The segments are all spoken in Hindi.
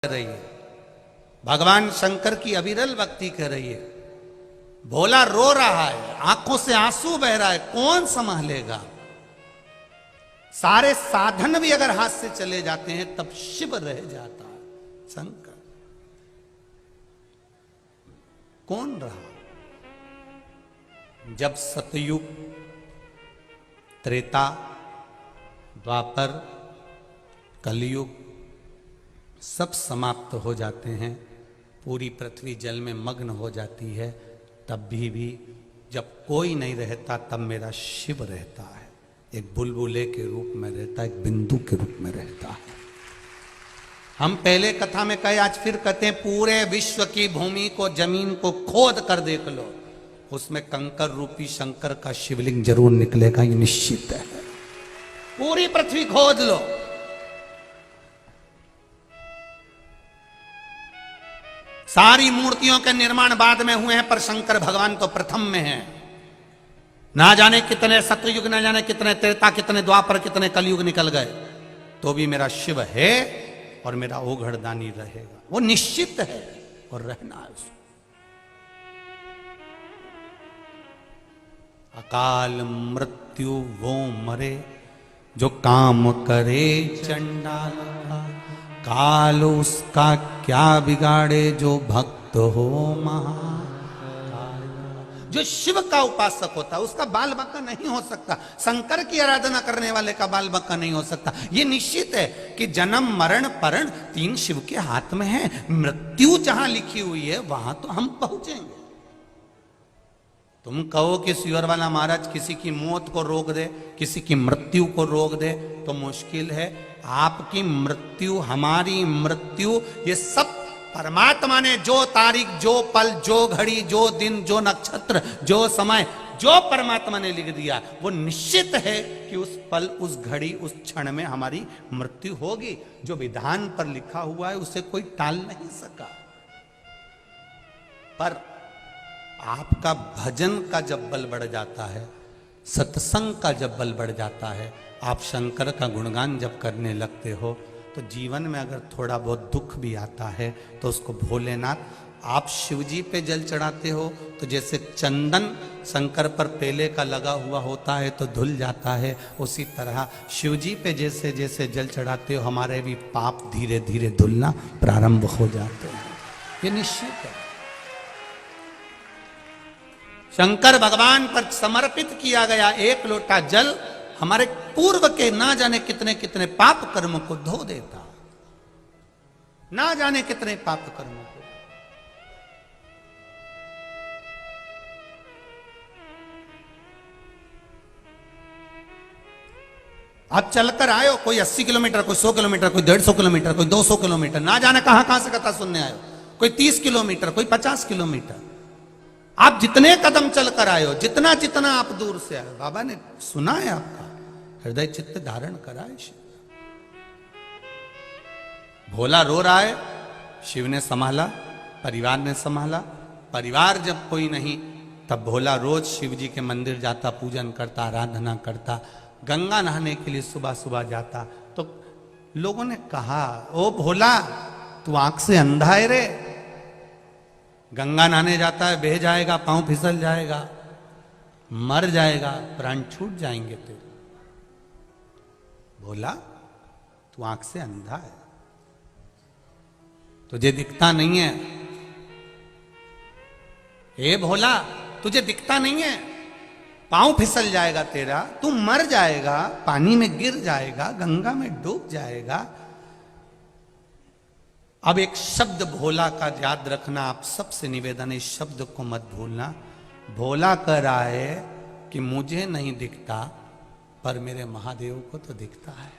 रही है, भगवान शंकर की अविरल भक्ति कर रही है। भोला रो रहा है, आंखों से आंसू बह रहा है, कौन संभालेगा? सारे साधन भी अगर हाथ से चले जाते हैं तब शिव रह जाता है। शंकर कौन रहा? जब सतयुग, त्रेता, द्वापर, कलयुग सब समाप्त हो जाते हैं, पूरी पृथ्वी जल में मग्न हो जाती है, तब भी जब कोई नहीं रहता तब मेरा शिव रहता है। एक बुलबुले के रूप में रहता है, एक बिंदु के रूप में रहता है। हम पहले कथा में कहे, आज फिर कहते हैं, पूरे विश्व की भूमि को, जमीन को खोद कर देख लो, उसमें कंकर रूपी शंकर का शिवलिंग जरूर निकलेगा, ये निश्चित है। पूरी पृथ्वी खोद लो, सारी मूर्तियों के निर्माण बाद में हुए हैं, पर शंकर भगवान तो प्रथम में हैं। ना जाने कितने सतयुग, ना जाने कितने त्रेता, कितने द्वापर, कितने कलयुग निकल गए, तो भी मेरा शिव है और मेरा ओघड़दानी रहेगा। वो निश्चित है और रहना है उसको। अकाल मृत्यु वो मरे जो काम करे चंडाल का, काल उसका क्या बिगाड़े जो भक्त हो महाकाल। जो शिव का उपासक होता है उसका बाल बक्का नहीं हो सकता, शंकर की आराधना करने वाले का बाल बक्का नहीं हो सकता। ये निश्चित है कि जन्म मरण परण तीन शिव के हाथ में है। मृत्यु जहां लिखी हुई है वहां तो हम पहुंचेंगे। तुम कहो कि सुअर वाला महाराज किसी की मौत को रोक दे, किसी की मृत्यु को रोक दे, तो मुश्किल है। आपकी मृत्यु, हमारी मृत्यु, ये सब परमात्मा ने जो तारीख, जो पल, जो घड़ी, जो दिन, जो नक्षत्र, जो समय, जो परमात्मा ने लिख दिया, वो निश्चित है कि उस पल, उस घड़ी, उस क्षण में हमारी मृत्यु होगी। जो विधान पर लिखा हुआ है उसे कोई टाल नहीं सका। पर आपका भजन का जब बल बढ़ जाता है, सत्संग का जब बल बढ़ जाता है, आप शंकर का गुणगान जब करने लगते हो, तो जीवन में अगर थोड़ा बहुत दुख भी आता है तो उसको भोलेनाथ, आप शिवजी पे जल चढ़ाते हो तो जैसे चंदन शंकर पर पेले का लगा हुआ होता है तो धुल जाता है, उसी तरह शिवजी पे जैसे जैसे जल चढ़ाते हो हमारे भी पाप धीरे धीरे धुलना प्रारंभ हो जाते हैं। ये निश्चित है। शंकर भगवान पर समर्पित किया गया एक लोटा जल हमारे पूर्व के ना जाने कितने कितने पाप कर्म को धो देता, ना जाने कितने पाप कर्मों को। आप चलकर आयो, कोई 80 किलोमीटर, कोई 100 किलोमीटर, कोई 150 किलोमीटर, कोई 200 किलोमीटर, ना जाने कहां कहां से कथा सुनने आयो, कोई 30 किलोमीटर, कोई 50 किलोमीटर। आप जितने कदम चलकर आए हो, जितना जितना आप दूर से आए, बाबा ने सुना है आपका, हृदय चित्त धारण कराए शिव। भोला रो रहा है, शिव ने संभाला, परिवार ने संभाला। परिवार जब कोई नहीं, तब भोला रोज शिव जी के मंदिर जाता, पूजन करता, आराधना करता, गंगा नहाने के लिए सुबह सुबह जाता। तो लोगों ने कहा, ओ भोला तू आंख से अंधा है रे, गंगा नहाने जाता है, बह जाएगा, पांव फिसल जाएगा, मर जाएगा, प्राण छूट जाएंगे तेरे। बोला तू आंख से अंधा है, तुझे दिखता नहीं है। ए भोला तुझे दिखता नहीं है, पांव फिसल जाएगा तेरा, तू मर जाएगा, पानी में गिर जाएगा, गंगा में डूब जाएगा। अब एक शब्द भोला का याद रखना, आप सबसे निवेदन है, इस शब्द को मत भूलना। भोला कह रहा है कि मुझे नहीं दिखता पर मेरे महादेव को तो दिखता है।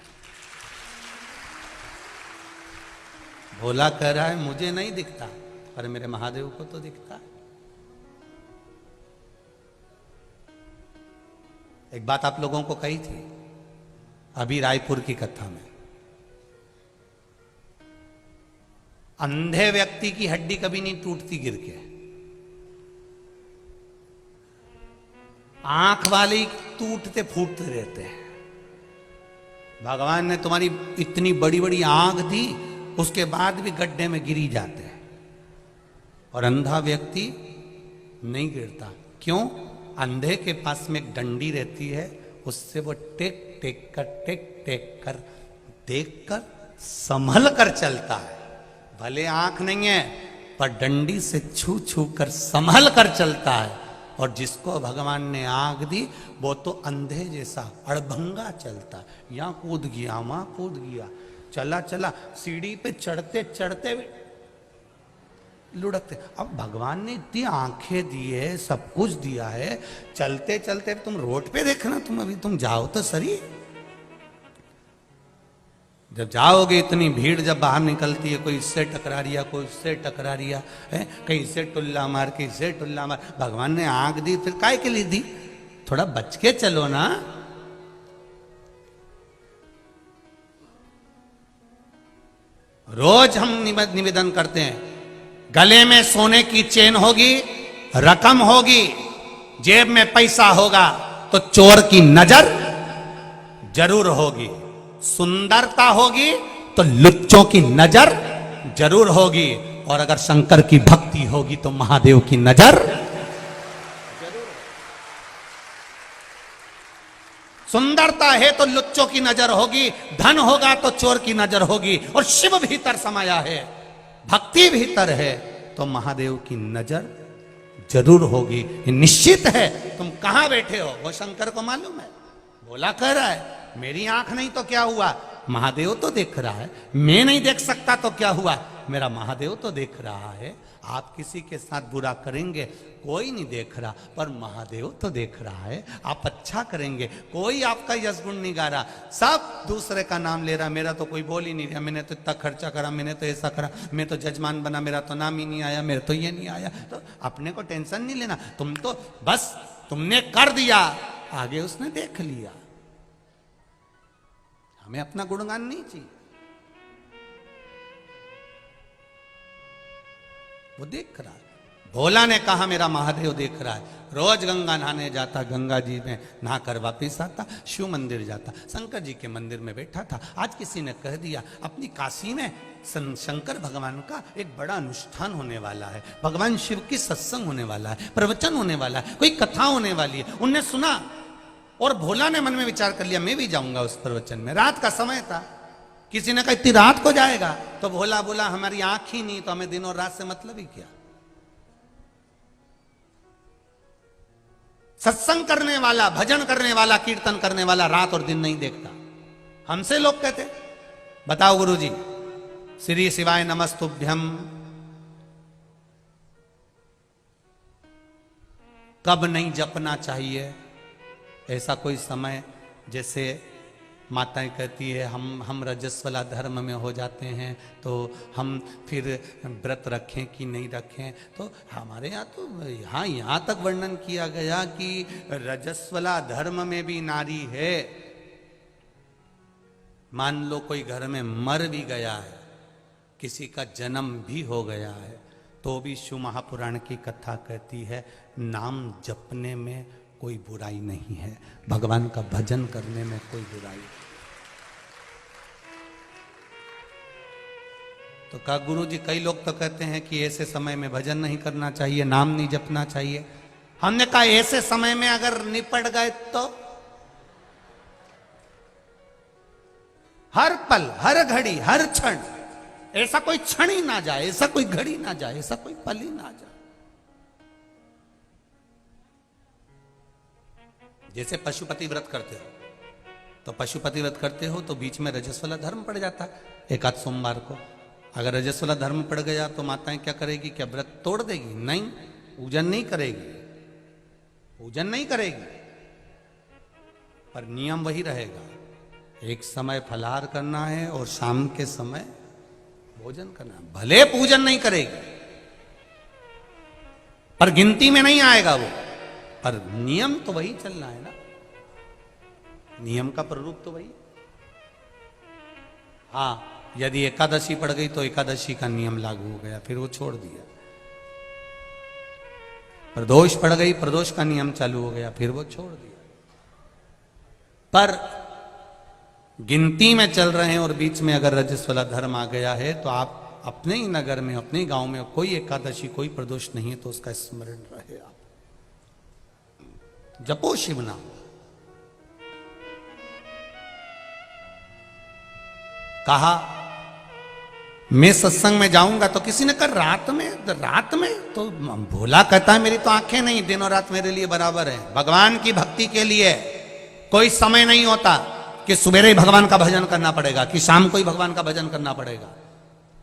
भोला कह रहा है मुझे नहीं दिखता पर मेरे महादेव को तो दिखता है। एक बात आप लोगों को कही थी अभी रायपुर की कथा में, अंधे व्यक्ति की हड्डी कभी नहीं टूटती गिर के, आंख वाले टूटते फूटते रहते हैं। भगवान ने तुम्हारी इतनी बड़ी बड़ी आंख दी, उसके बाद भी गड्ढे में गिरी जाते हैं, और अंधा व्यक्ति नहीं गिरता। क्यों? अंधे के पास में एक डंडी रहती है, उससे वो टेक टेक कर देख कर संभल कर चलता है। भले आंख नहीं है, पर डंडी से छू छू कर संभल कर चलता है। और जिसको भगवान ने आंख दी वो तो अंधे जैसा अड़भंगा चलता है, यहाँ कूद गया वहां कूद गया, चला चला सीढ़ी पे चढ़ते चढ़ते लुढ़कते। अब भगवान ने इतनी आंखें दी है, सब कुछ दिया है, चलते चलते तुम रोड पे देखना, तुम जाओ तो सही। जब जाओगे इतनी भीड़ जब बाहर निकलती है, कोई इससे टकरा रिया, कोई इससे टकरा रिया है, कहीं से टुल्ला मार, कहीं से टुल्ला मार। भगवान ने आंख दी फिर काय के लिए दी? थोड़ा बच के चलो ना। रोज हम निवेदन करते हैं, गले में सोने की चेन होगी, रकम होगी, जेब में पैसा होगा, तो चोर की नजर जरूर होगी। सुंदरता होगी तो लुच्चों की नजर जरूर होगी, और अगर शंकर की भक्ति होगी तो महादेव की नजर जरूर। सुंदरता है तो लुच्चों की नजर होगी, धन होगा तो चोर की नजर होगी, और शिव भीतर समाया है, भक्ति भीतर है, तो महादेव की नजर जरूर होगी। ये निश्चित है। तुम कहां बैठे हो वो शंकर को मालूम है। बोला कह रहा है, मेरी आंख नहीं तो क्या हुआ, महादेव तो देख रहा है। मैं नहीं देख सकता तो क्या हुआ, मेरा महादेव तो देख रहा है। आप किसी के साथ बुरा करेंगे, कोई नहीं देख रहा, पर महादेव तो देख रहा है। आप अच्छा करेंगे, कोई आपका यश गुण नहीं गा रहा, सब दूसरे का नाम ले रहा। मेरा तो कोई बोल ही नहीं रहा, मैंने तो इतना खर्चा करा, मैंने तो ऐसा करा, मैं तो जजमान बना, मेरा तो नाम ही नहीं आया, मेरा तो ये नहीं आया। तो अपने को टेंशन नहीं लेना, तुम तो बस तुमने कर दिया, आगे उसने देख लिया। हमें अपना गुणगान नहीं चाहिए, वो देख रहा है। भोला ने कहा मेरा महादेव देख रहा है। रोज गंगा नहाने जाता, गंगा जी में नहाकर वापिस आता, शिव मंदिर जाता, शंकर जी के मंदिर में बैठा था। आज किसी ने कह दिया अपनी काशी में शंकर भगवान का एक बड़ा अनुष्ठान होने वाला है, भगवान शिव की सत्संग होने वाला है, प्रवचन होने वाला है, कोई कथा होने वाली है। उनने सुना और भोला ने मन में विचार कर लिया मैं भी जाऊंगा उस प्रवचन में। रात का समय था, किसी ने कहा इतनी रात को जाएगा, तो भोला बोला हमारी आंख ही नहीं, तो हमें दिन और रात से मतलब ही क्या। सत्संग करने वाला, भजन करने वाला, कीर्तन करने वाला रात और दिन नहीं देखता। हमसे लोग कहते बताओ गुरुजी, श्री शिवाय नमस्तुभ्यम कब नहीं जपना चाहिए? ऐसा कोई समय जैसे माताएं कहती है हम रजस्वला धर्म में हो जाते हैं, तो हम फिर व्रत रखें कि नहीं रखें? तो हमारे यहाँ तो यहाँ तक वर्णन किया गया कि रजस्वला धर्म में भी नारी है। मान लो कोई घर में मर भी गया है, किसी का जन्म भी हो गया है, तो भी शिव महापुराण की कथा कहती है नाम जपने में कोई बुराई नहीं है, भगवान का भजन करने में कोई बुराई नहीं। तो कहा गुरुजी कई लोग तो कहते हैं कि ऐसे समय में भजन नहीं करना चाहिए, नाम नहीं जपना चाहिए। हमने कहा ऐसे समय में अगर निपट गए तो हर पल, हर घड़ी, हर क्षण, ऐसा कोई क्षण ही ना जाए, ऐसा कोई घड़ी ना जाए, ऐसा कोई पल ही ना जाए। जैसे पशुपति व्रत करते हो, तो पशुपति व्रत करते हो तो बीच में रजस्वला धर्म पड़ जाता है एक आध सोमवार को। अगर रजस्वला धर्म पड़ गया तो माताएं क्या करेगी? क्या व्रत तोड़ देगी? नहीं, पूजन नहीं करेगी, पूजन नहीं करेगी, पर नियम वही रहेगा, एक समय फलाहार करना है और शाम के समय भोजन करना है। भले पूजन नहीं करेगी, पर गिनती में नहीं आएगा वो, पर नियम तो वही चलना है ना, नियम का प्ररूप तो वही। हाँ, यदि एकादशी पड़ गई तो एकादशी का नियम लागू हो गया, फिर वो छोड़ दिया। प्रदोष पड़ गई, प्रदोष का नियम चालू हो गया, फिर वो छोड़ दिया। पर गिनती में चल रहे हैं और बीच में अगर रजस्वला धर्म आ गया है तो आप अपने ही नगर में, अपने ही गांव में कोई एकादशी, कोई प्रदोष नहीं है तो उसका स्मरण रहे। आप जपो शिव नाम। कहा मैं सत्संग में जाऊंगा तो किसी ने कहा रात में तो भोला कहता है मेरी तो आंखें नहीं, दिन और रात मेरे लिए बराबर है। भगवान की भक्ति के लिए कोई समय नहीं होता कि सुबह ही भगवान का भजन करना पड़ेगा, कि शाम को ही भगवान का भजन करना पड़ेगा,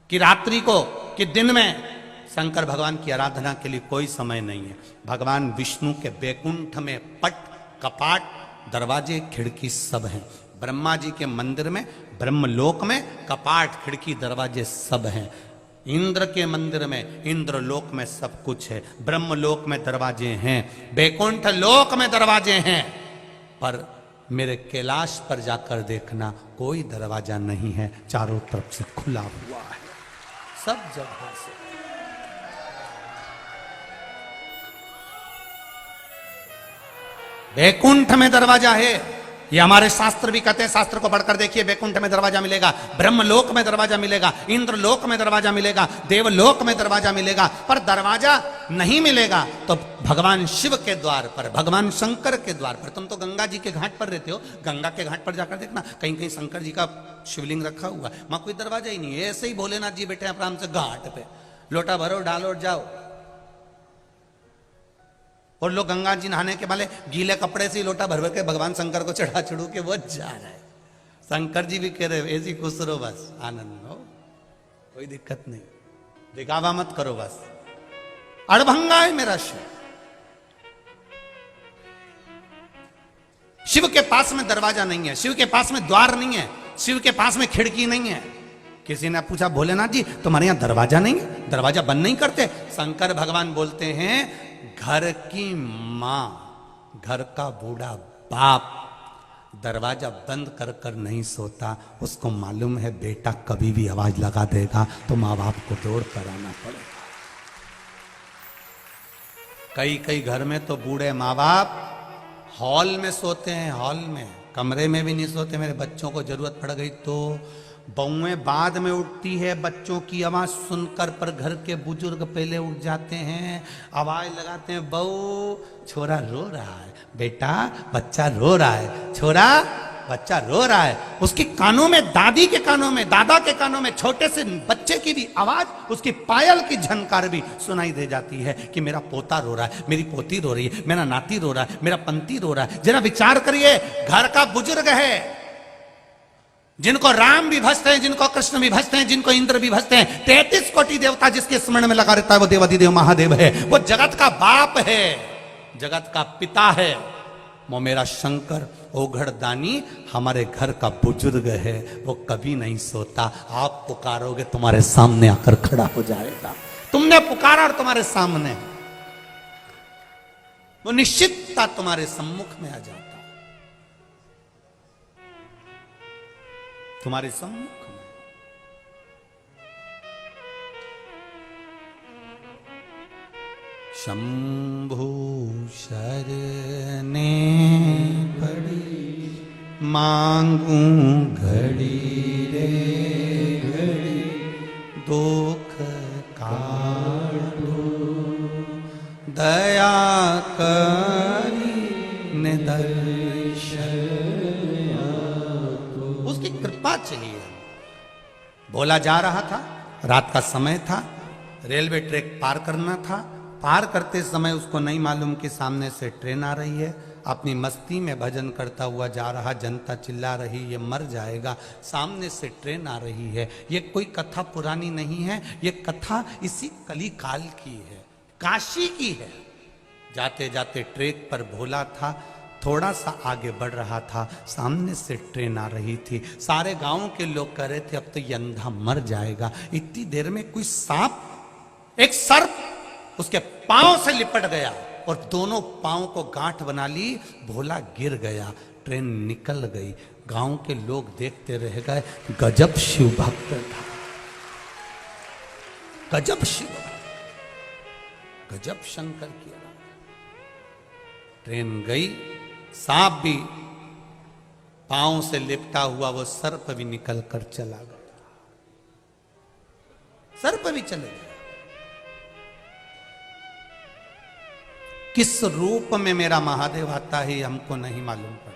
कि रात्रि को, कि दिन में। शंकर भगवान की आराधना के लिए कोई समय नहीं है। भगवान विष्णु के बैकुंठ में पट, कपाट, दरवाजे, खिड़की सब हैं। ब्रह्मा जी के मंदिर में, ब्रह्मलोक में कपाट, खिड़की, दरवाजे सब हैं। इंद्र के मंदिर में, इंद्रलोक में सब कुछ है। ब्रह्मलोक में दरवाजे हैं, बैकुंठ लोक में दरवाजे हैं, पर मेरे कैलाश पर जाकर देखना कोई दरवाजा नहीं है, चारों तरफ से खुला हुआ है सब जगह से। बैकुंठ में दरवाजा है, ये हमारे शास्त्र भी कहते हैं। शास्त्र को पढ़कर देखिए, बैकुंठ में दरवाजा मिलेगा, ब्रह्मलोक में दरवाजा मिलेगा, इंद्रलोक में दरवाजा मिलेगा, देवलोक में दरवाजा मिलेगा, पर दरवाजा नहीं मिलेगा तो भगवान शिव के द्वार पर, भगवान शंकर के द्वार पर। तुम तो गंगा जी के घाट पर रहते हो, गंगा के घाट पर जाकर देखना, कहीं कहीं शंकर जी का शिवलिंग रखा हुआ है, वहां कोई दरवाजा ही नहीं है। ऐसे ही भोलेनाथ जी बैठे आराम से घाट पे, लोटा भरो, डालो, जाओ। और लोग गंगा जी नहाने के वाले गीले कपड़े से लोटा भर भर के भगवान शंकर को चढ़ा चढ़ू के वो जा रहा है। शंकर जी भी कह रहे ऐसी खुश रहो, बस आनंद हो, कोई दिक्कत नहीं, दिखावा मत करो, बस अड़भंगा है मेरा शिव। शिव के पास में दरवाजा नहीं है, शिव के पास में द्वार नहीं है, शिव के पास में खिड़की नहीं है। किसी ने पूछा भोलेनाथ जी तुम्हारे यहां दरवाजा नहीं है, दरवाजा बंद नहीं करते? शंकर भगवान बोलते हैं घर की मां, घर का बूढ़ा बाप दरवाजा बंद कर कर नहीं सोता, उसको मालूम है बेटा कभी भी आवाज लगा देगा तो मां बाप को दौड़ कर आना पड़ेगा। कई कई घर में तो बूढ़े माँ बाप हॉल में सोते हैं, हॉल में, कमरे में भी नहीं सोते। मेरे बच्चों को जरूरत पड़ गई तो बहुएं बाद में उठती है बच्चों की आवाज सुनकर, पर घर के बुजुर्ग पहले उठ जाते हैं, आवाज लगाते हैं, बहू छोरा रो रहा है, बेटा बच्चा रो रहा है, छोरा बच्चा रो रहा है। उसके कानों में, दादी के कानों में, दादा के कानों में, छोटे से बच्चे की भी आवाज, उसकी पायल की झनकार भी सुनाई दे जाती है कि मेरा पोता रो रहा है, मेरी पोती रो रही है, मेरा नाती रो रहा है, मेरा पंती रो रहा है। जरा विचार करिए, घर का बुजुर्ग है, जिनको राम भी भजते हैं, जिनको कृष्ण भी भजते हैं, जिनको इंद्र भी भजते हैं, 33 कोटि देवता जिसके स्मरण में लगा रहता है वो देवाधिदेव महादेव है, वो जगत का बाप है, जगत का पिता है। वो मेरा शंकर ओघड़दानी हमारे घर का बुजुर्ग है, वो कभी नहीं सोता। आप पुकारोगे तुम्हारे सामने आकर खड़ा हो जाएगा। तुमने पुकारा और तुम्हारे सामने, वो निश्चितता तुम्हारे सम्मुख में आ जाता, तुम्हारे सम्मुख में। शंभु शरणे पड़ी मांगू घड़ी रे घड़ी, दुख काटो दया करी निदर्शन, उसकी कृपा चाहिए। भोला जा रहा था, रात का समय था, रेलवे ट्रैक पार करना था। पार करते समय उसको नहीं मालूम कि सामने से ट्रेन आ रही है। अपनी मस्ती में भजन करता हुआ जा रहा, जनता चिल्ला रही ये मर जाएगा, सामने से ट्रेन आ रही है। ये कोई कथा पुरानी नहीं है, ये कथा इसी कली काल की है, काशी की है। जाते जाते ट्रैक पर भोला था, थोड़ा सा आगे बढ़ रहा था, सामने से ट्रेन आ रही थी। सारे गांव के लोग कह रहे थे अब तो ये अंधा मर जाएगा। इतनी देर में कोई सांप, एक सर्प उसके पांव से लिपट गया और दोनों पांव को गांठ बना ली। भोला गिर गया, ट्रेन निकल गई। गांव के लोग देखते रह गए। गजब शिव भक्त था, गजब शिव, गजब शंकर की आराधना। ट्रेन गई, सांप भी पांव से लिपटा हुआ वो सर्प भी निकल कर चला गया, सर्प भी चले गया। किस रूप में मेरा महादेव आता है हमको नहीं मालूम पड़ा।